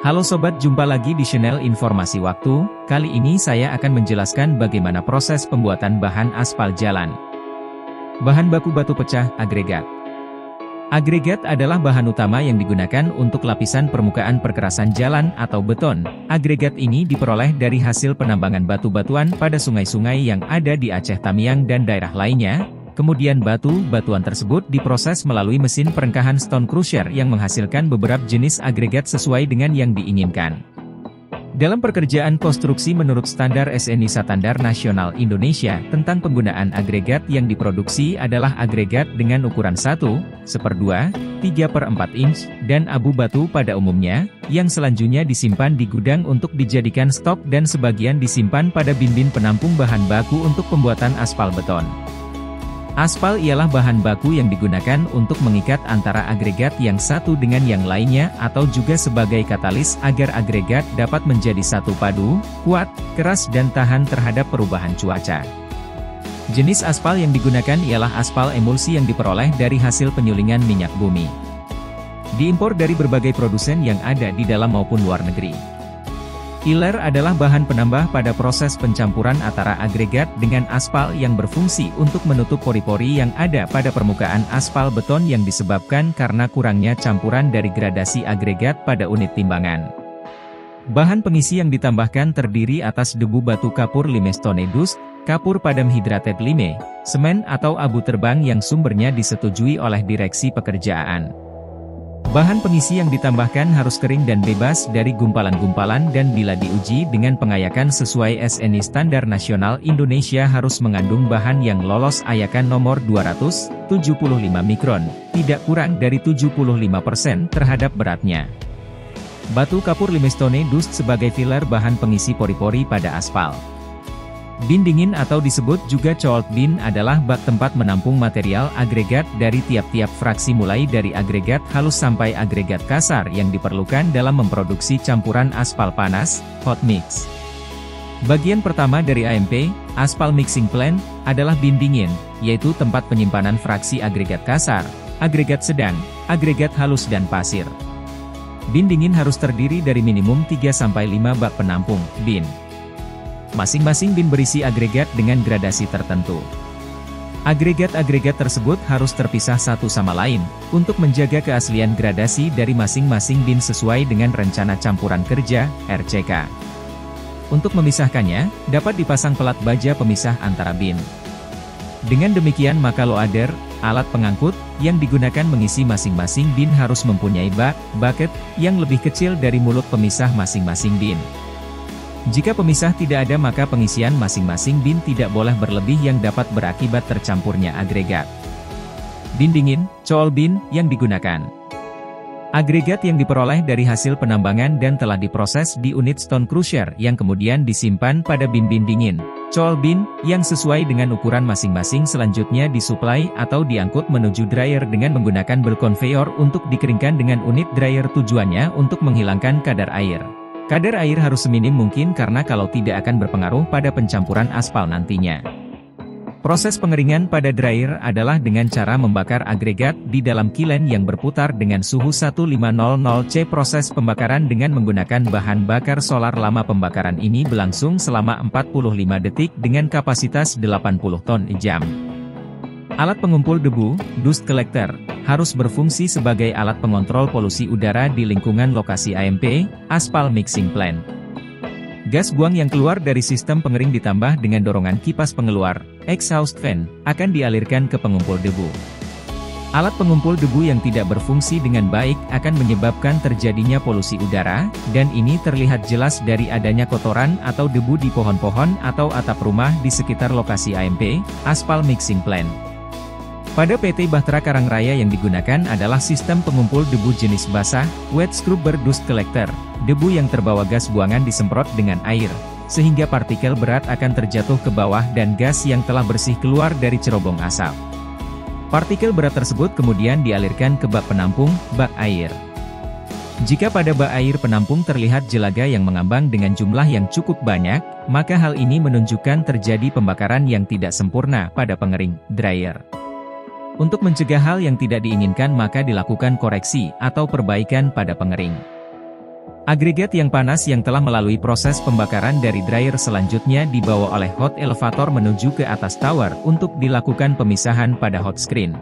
Halo sobat, jumpa lagi di channel Informasi Waktu. Kali ini saya akan menjelaskan bagaimana proses pembuatan bahan aspal jalan. Bahan baku batu pecah, agregat. Agregat adalah bahan utama yang digunakan untuk lapisan permukaan perkerasan jalan atau beton. Agregat ini diperoleh dari hasil penambangan batu-batuan pada sungai-sungai yang ada di Aceh Tamiang dan daerah lainnya. Kemudian batu-batuan tersebut diproses melalui mesin perengkahan stone crusher yang menghasilkan beberapa jenis agregat sesuai dengan yang diinginkan. Dalam pekerjaan konstruksi menurut standar SNI Standar Nasional Indonesia tentang penggunaan agregat yang diproduksi adalah agregat dengan ukuran 1/2, 3/4 inch, dan abu batu pada umumnya, yang selanjutnya disimpan di gudang untuk dijadikan stok dan sebagian disimpan pada bin-bin penampung bahan baku untuk pembuatan aspal beton. Aspal ialah bahan baku yang digunakan untuk mengikat antara agregat yang satu dengan yang lainnya atau juga sebagai katalis agar agregat dapat menjadi satu padu, kuat, keras dan tahan terhadap perubahan cuaca. Jenis aspal yang digunakan ialah aspal emulsi yang diperoleh dari hasil penyulingan minyak bumi. Diimpor dari berbagai produsen yang ada di dalam maupun luar negeri. Iler adalah bahan penambah pada proses pencampuran antara agregat dengan aspal yang berfungsi untuk menutup pori-pori yang ada pada permukaan aspal beton yang disebabkan karena kurangnya campuran dari gradasi agregat pada unit timbangan. Bahan pengisi yang ditambahkan terdiri atas debu batu kapur limestone dust, kapur padam hidrated lime, semen atau abu terbang yang sumbernya disetujui oleh direksi pekerjaan. Bahan pengisi yang ditambahkan harus kering dan bebas dari gumpalan-gumpalan dan bila diuji dengan pengayakan sesuai SNI Standar Nasional Indonesia harus mengandung bahan yang lolos ayakan nomor 275 mikron, tidak kurang dari 75% terhadap beratnya. Batu kapur limestone dust sebagai filler bahan pengisi pori-pori pada aspal. Bin dingin atau disebut juga cold bin adalah bak tempat menampung material agregat dari tiap-tiap fraksi mulai dari agregat halus sampai agregat kasar yang diperlukan dalam memproduksi campuran aspal panas, hot mix. Bagian pertama dari AMP, aspal mixing plant, adalah bin dingin, yaitu tempat penyimpanan fraksi agregat kasar, agregat sedang, agregat halus dan pasir. Bin dingin harus terdiri dari minimum 3-5 bak penampung, bin. Masing-masing bin berisi agregat dengan gradasi tertentu. Agregat-agregat tersebut harus terpisah satu sama lain, untuk menjaga keaslian gradasi dari masing-masing bin sesuai dengan rencana campuran kerja, RCK. Untuk memisahkannya, dapat dipasang pelat baja pemisah antara bin. Dengan demikian maka loader, alat pengangkut, yang digunakan mengisi masing-masing bin harus mempunyai bucket, yang lebih kecil dari mulut pemisah masing-masing bin. Jika pemisah tidak ada maka pengisian masing-masing bin tidak boleh berlebih yang dapat berakibat tercampurnya agregat. Bin dingin, cold bin, yang digunakan. Agregat yang diperoleh dari hasil penambangan dan telah diproses di unit stone crusher yang kemudian disimpan pada bin-bin dingin, cold bin, yang sesuai dengan ukuran masing-masing selanjutnya disuplai atau diangkut menuju dryer dengan menggunakan bel conveyor untuk dikeringkan dengan unit dryer tujuannya untuk menghilangkan kadar air. Kadar air harus seminim mungkin karena kalau tidak akan berpengaruh pada pencampuran aspal nantinya. Proses pengeringan pada dryer adalah dengan cara membakar agregat di dalam kilen yang berputar dengan suhu 1500 C. Proses pembakaran dengan menggunakan bahan bakar solar lama pembakaran ini berlangsung selama 45 detik dengan kapasitas 80 ton jam. Alat pengumpul debu, dust collector, harus berfungsi sebagai alat pengontrol polusi udara di lingkungan lokasi AMP, aspal mixing plant. Gas buang yang keluar dari sistem pengering ditambah dengan dorongan kipas pengeluar, exhaust fan, akan dialirkan ke pengumpul debu. Alat pengumpul debu yang tidak berfungsi dengan baik akan menyebabkan terjadinya polusi udara, dan ini terlihat jelas dari adanya kotoran atau debu di pohon-pohon atau atap rumah di sekitar lokasi AMP, aspal mixing plant. Pada PT Bahtera Karangraya yang digunakan adalah sistem pengumpul debu jenis basah, wet scrubber dust collector. Debu yang terbawa gas buangan disemprot dengan air, sehingga partikel berat akan terjatuh ke bawah dan gas yang telah bersih keluar dari cerobong asap. Partikel berat tersebut kemudian dialirkan ke bak penampung, bak air. Jika pada bak air penampung terlihat jelaga yang mengambang dengan jumlah yang cukup banyak, maka hal ini menunjukkan terjadi pembakaran yang tidak sempurna pada pengering, dryer. Untuk mencegah hal yang tidak diinginkan maka dilakukan koreksi atau perbaikan pada pengering. Agregat yang panas yang telah melalui proses pembakaran dari dryer selanjutnya dibawa oleh hot elevator menuju ke atas tower untuk dilakukan pemisahan pada hot screen.